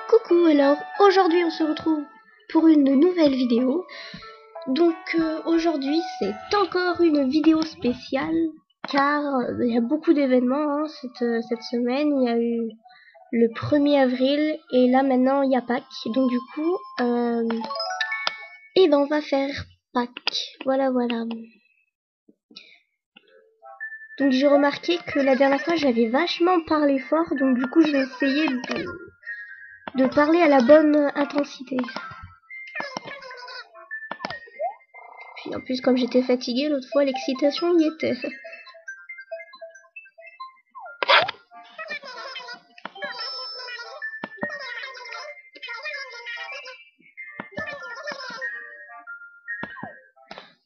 Coucou, alors aujourd'hui on se retrouve pour une nouvelle vidéo. Donc aujourd'hui c'est encore une vidéo spéciale car il y a beaucoup d'événements cette semaine. Il y a eu le 1er avril et là maintenant il y a Pâques. Donc du coup on va faire Pâques. Voilà. Donc j'ai remarqué que la dernière fois j'avais vachement parlé fort, donc du coup je vais essayer de parler à la bonne intensité. Puis en plus comme j'étais fatiguée l'autre fois, l'excitation y était.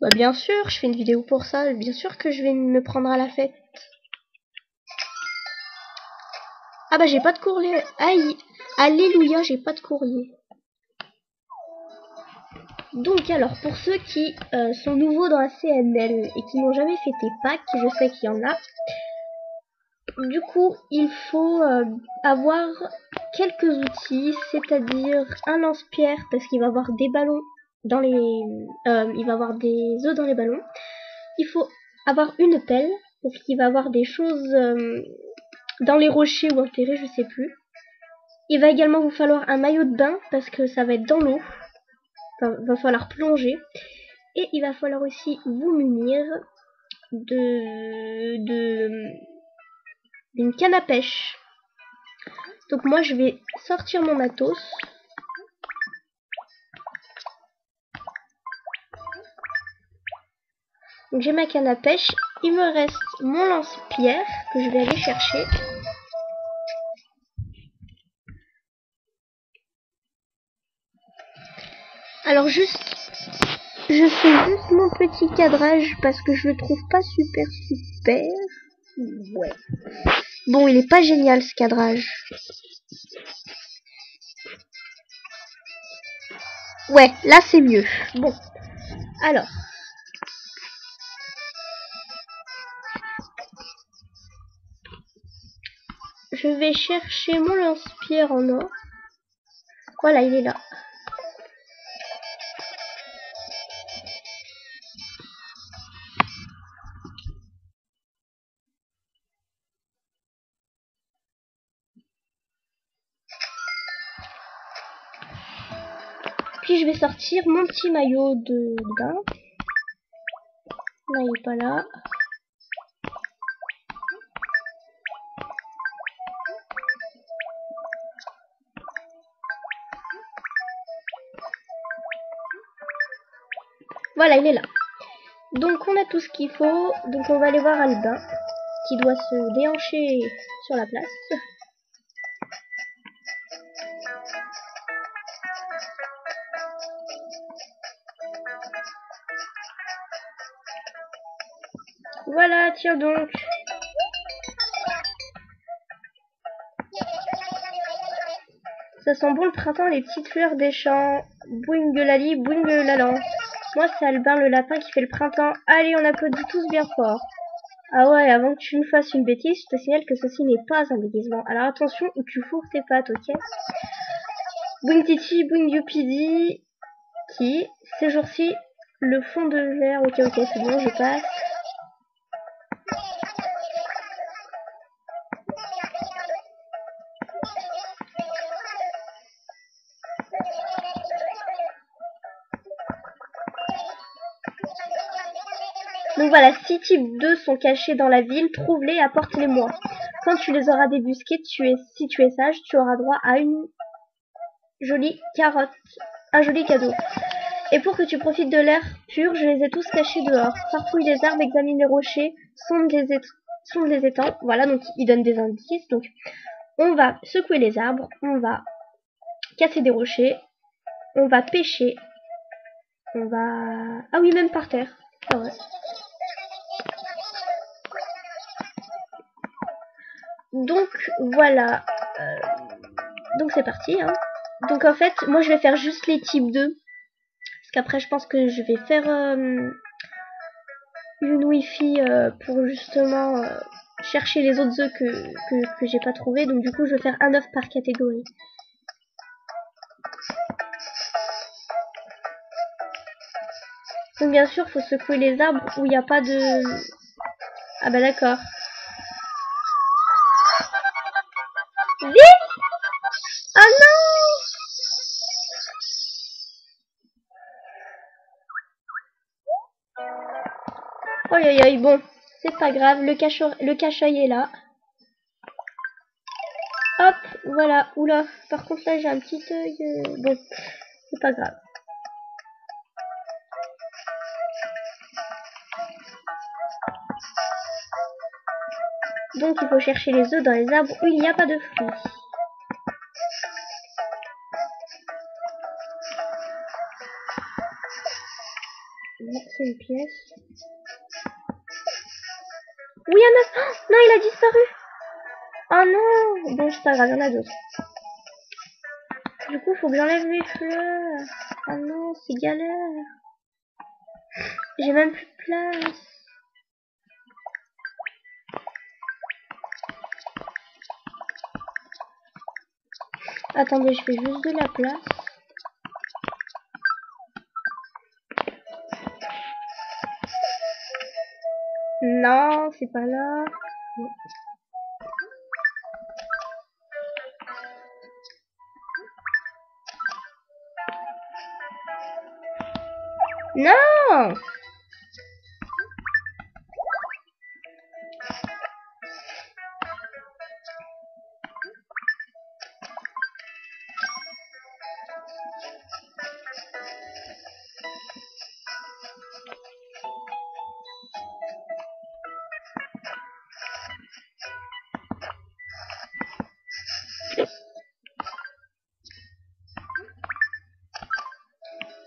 Bah bien sûr, je fais une vidéo pour ça, bien sûr que je vais me prendre à la fête. Ah bah j'ai pas de courrier. Aïe, alléluia, j'ai pas de courrier. Donc alors, pour ceux qui sont nouveaux dans la CNL et qui n'ont jamais fêté Pâques, je sais qu'il y en a, du coup, il faut avoir quelques outils, c'est-à-dire un lance-pierre, parce qu'il va avoir des ballons dans les... il va avoir des œufs dans les ballons. Il faut avoir une pelle, parce qu'il va avoir des choses dans les rochers ou enterrés, je sais plus. Il va également vous falloir un maillot de bain, parce que ça va être dans l'eau. Enfin, va falloir plonger. Et il va falloir aussi vous munir d'une canne à pêche. Donc moi je vais sortir mon matos. Donc j'ai ma canne à pêche. Il me reste mon lance-pierre que je vais aller chercher. Alors je fais juste mon petit cadrage parce que je le trouve pas super. Ouais. Bon, il est pas génial ce cadrage. Ouais, là c'est mieux. Bon, alors. Je vais chercher mon lance-pierre en or. Voilà, il est là. Puis je vais sortir mon petit maillot de bain. Là, il est pas là. Voilà, il est là. Donc on a tout ce qu'il faut. Donc on va aller voir Albin, qui doit se déhancher sur la place. Voilà, tiens donc. Ça sent bon le printemps, les petites fleurs des champs. Boing-lali, boing-lalan. Moi, c'est Albin le lapin qui fait le printemps. Allez, on applaudit tous bien fort. Ah ouais, avant que tu nous fasses une bêtise, je te signale que ceci n'est pas un déguisement. Alors attention où tu fourres tes pattes, ok? Boing titi, boing youpidi. Qui, ces jours-ci, le fond de l'air. Ok, c'est bon, je passe. Donc voilà, 6 types d'œufs sont cachés dans la ville, trouve-les et apporte-les-moi. Quand tu les auras débusqués, si tu es sage, tu auras droit à une jolie carotte, un joli cadeau. Et pour que tu profites de l'air pur, je les ai tous cachés dehors. Farfouille les arbres, examine les rochers, sonde les étangs. Voilà, donc il donne des indices. Donc on va secouer les arbres, on va casser des rochers, on va pêcher, on va... Ah oui, même par terre. Ah ouais. Donc voilà, donc c'est parti. Donc en fait, moi je vais faire juste les types d'œufs. Parce qu'après je pense que je vais faire une wifi pour justement chercher les autres œufs que j'ai pas trouvé. Donc du coup je vais faire un œuf par catégorie. Donc bien sûr, faut secouer les arbres où il n'y a pas de... Ah bah d'accord. Vite! Ah non! Aïe aïe aïe, bon, c'est pas grave, le cache-œil est là. Hop, voilà, oula, par contre là j'ai un petit œil, bon, c'est pas grave. Donc il faut chercher les œufs dans les arbres où il n'y a pas de fruits. C'est une pièce. Oui, un œuf. Oh, non, il a disparu. Oh non. Bon, c'est pas grave, il y en a d'autres. Du coup, faut que j'enlève mes fleurs. Oh non, c'est galère. J'ai même plus de place. Attendez, je fais juste de la place. Non, c'est pas là. Non.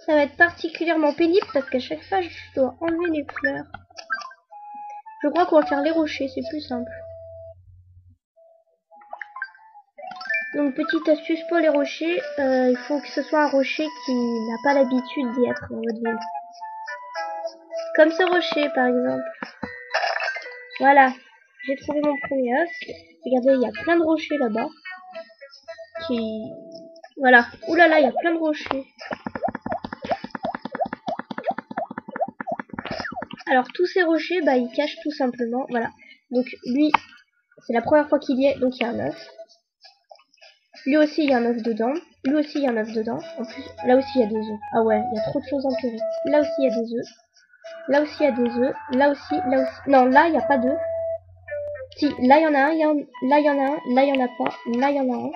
Ça va être particulièrement pénible parce qu'à chaque fois, je dois enlever les fleurs. Je crois qu'on va faire les rochers, c'est plus simple. Donc, petite astuce pour les rochers, il faut que ce soit un rocher qui n'a pas l'habitude d'y être dans votre ville. Comme ce rocher, par exemple. Voilà, j'ai trouvé mon premier œuf. Regardez, il y a plein de rochers là-bas. Voilà. Ouh là là, il y a plein de rochers. Alors, tous ces rochers, bah, ils cachent tout simplement. Voilà. Donc, lui, c'est la première fois qu'il y est, donc il y a un œuf. Lui aussi, il y a un œuf dedans. Lui aussi, il y a un œuf dedans. En plus, là aussi, il y a des œufs. Ah ouais, il y a trop de choses entourées. Là aussi, il y a des œufs. Là aussi, il y a des œufs. Là aussi, là aussi. Non, là, il n'y a pas d'œufs. Si, là, il y en a un. Là, il y en a un. Là, il n'y en a pas. Là, il y en a un.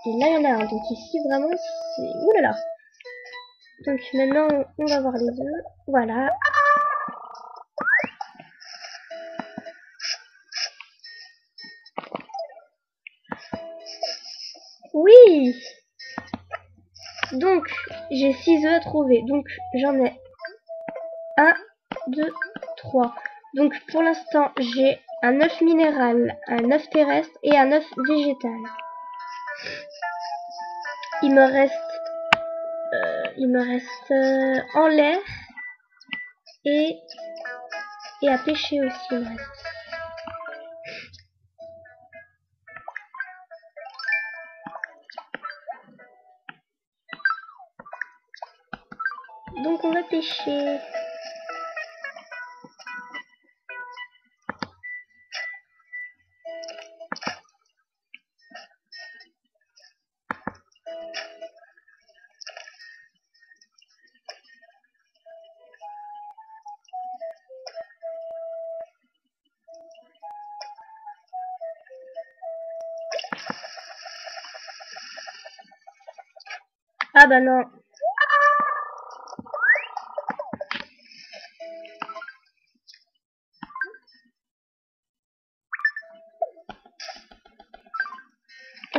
Et là, il y en a un. Donc ici, vraiment, c'est... Ouh là là. Donc maintenant, on va voir les œufs. Voilà. Oui. Donc, j'ai 6 œufs à trouver. Donc, j'en ai 1, 2, 3. Donc, pour l'instant, j'ai un œuf minéral, un œuf terrestre et un œuf végétal. Il me reste en l'air et à pêcher aussi, il me reste. Donc, on va pêcher. Ah bah non.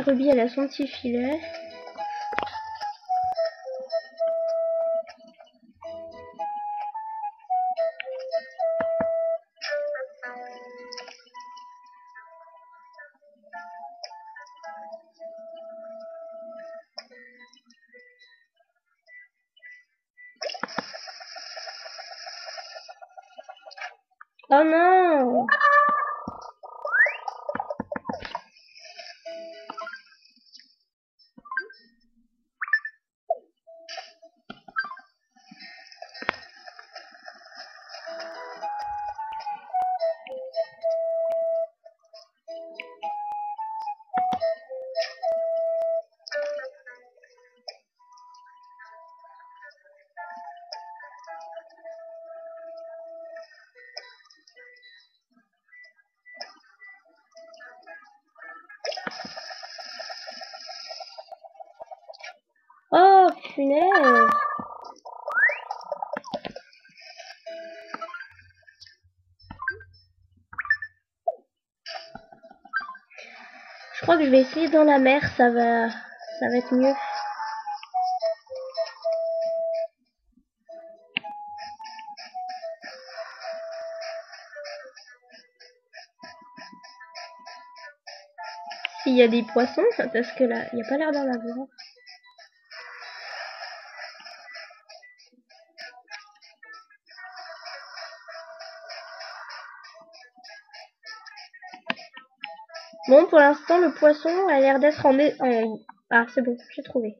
Ruby, elle a son petit filet. Oh non. punaise. Je crois que je vais essayer dans la mer, ça va être mieux. S'il y a des poissons, parce que là, il n'y a pas l'air d'en avoir. Bon, pour l'instant, le poisson a l'air d'être en... Ah, c'est bon, j'ai trouvé.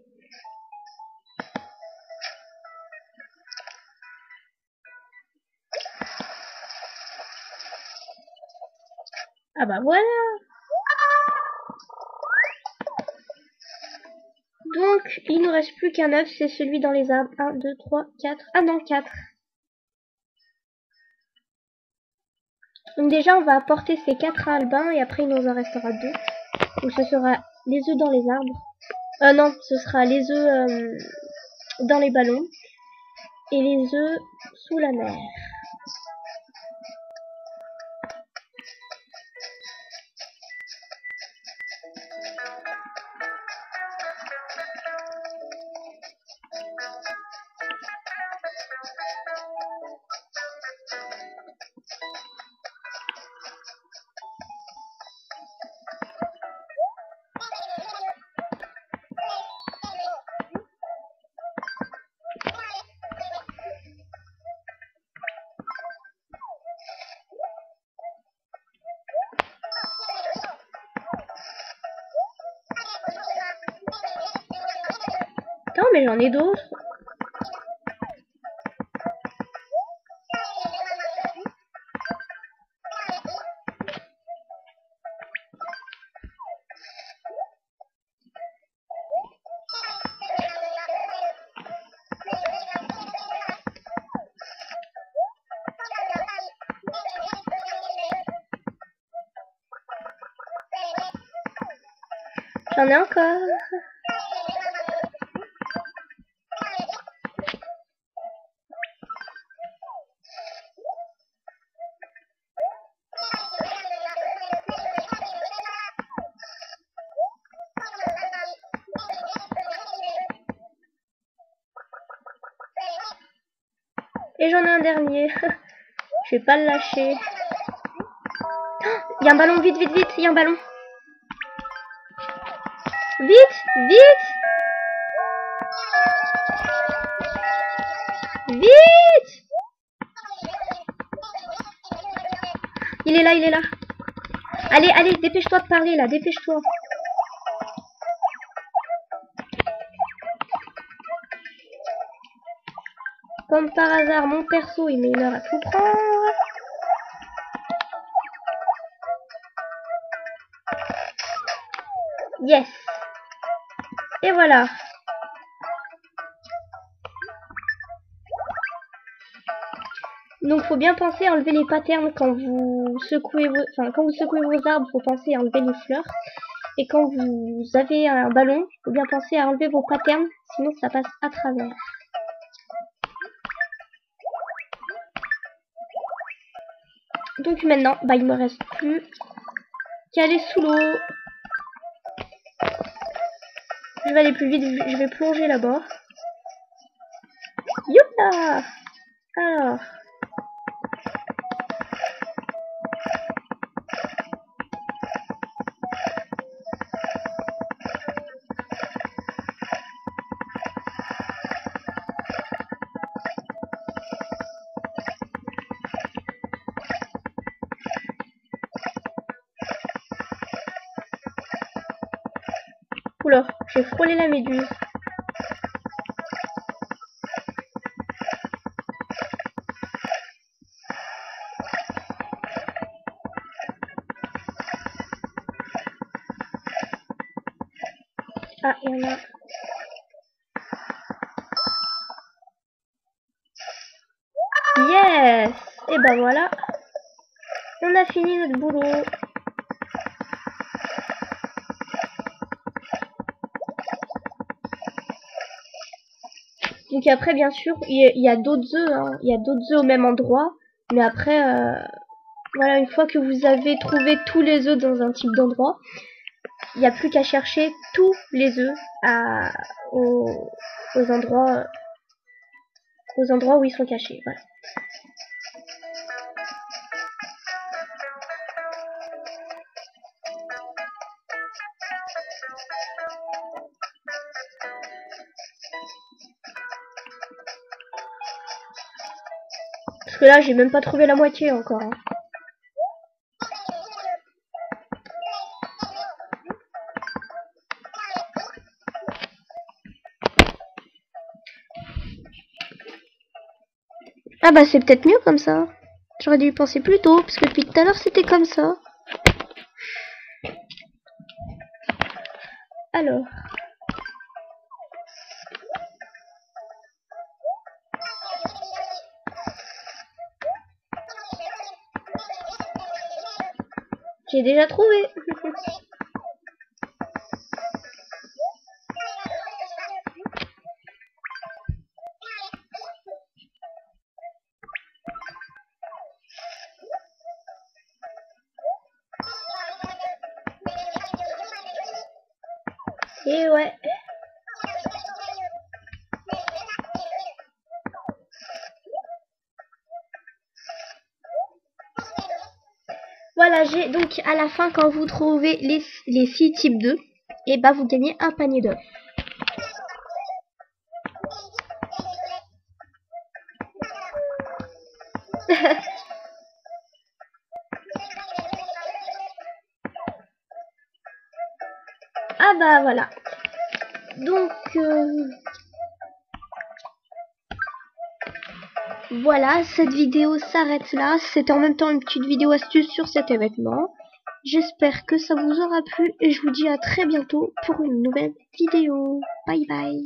Ah bah voilà. Donc, il nous reste plus qu'un œuf, c'est celui dans les arbres. 1, 2, 3, 4. Ah non, 4. Donc déjà, on va apporter ces 4 à Albin et après, il nous en restera 2. Donc ce sera les œufs dans les arbres. Non, ce sera les œufs dans les ballons et les œufs sous la mer. Non, mais j'en ai d'autres. J'en ai encore. Et j'en ai un dernier. Je vais pas le lâcher. Il y a un ballon, vite, vite, vite. Il y a un ballon. Vite, vite. Vite. Il est là, il est là. Allez, allez, dépêche-toi de parler là, dépêche-toi. Comme par hasard, mon perso, il met une heure à tout prendre. Yes. Et voilà. Donc, faut bien penser à enlever les patterns quand vous secouez vos arbres, faut penser à enlever les fleurs. Et quand vous avez un ballon, faut bien penser à enlever vos patterns, sinon ça passe à travers. Donc maintenant, bah il me reste plus qu'à aller sous l'eau. Je vais aller plus vite, je vais plonger là-bas. Youpa! Alors. Oula, j'ai frôlé la méduse. Ah, il y en a. Yes! Et ben voilà. On a fini notre boulot. Donc après, bien sûr, il y a d'autres œufs, hein. Il y a d'autres œufs au même endroit. Mais après, voilà, une fois que vous avez trouvé tous les œufs dans un type d'endroit, il n'y a plus qu'à chercher tous les œufs aux endroits où ils sont cachés. Voilà. Parce que là, j'ai même pas trouvé la moitié encore. Hein. Ah bah c'est peut-être mieux comme ça. J'aurais dû y penser plus tôt, parce que depuis tout à l'heure c'était comme ça. Alors. J'ai déjà trouvé. Et ouais. Voilà, j'ai donc à la fin, quand vous trouvez les 6 types d'œufs, et bah vous gagnez un panier d'œufs. Ah bah voilà. Donc voilà, cette vidéo s'arrête là. C'était en même temps une petite vidéo astuce sur cet événement. J'espère que ça vous aura plu et je vous dis à très bientôt pour une nouvelle vidéo. Bye bye.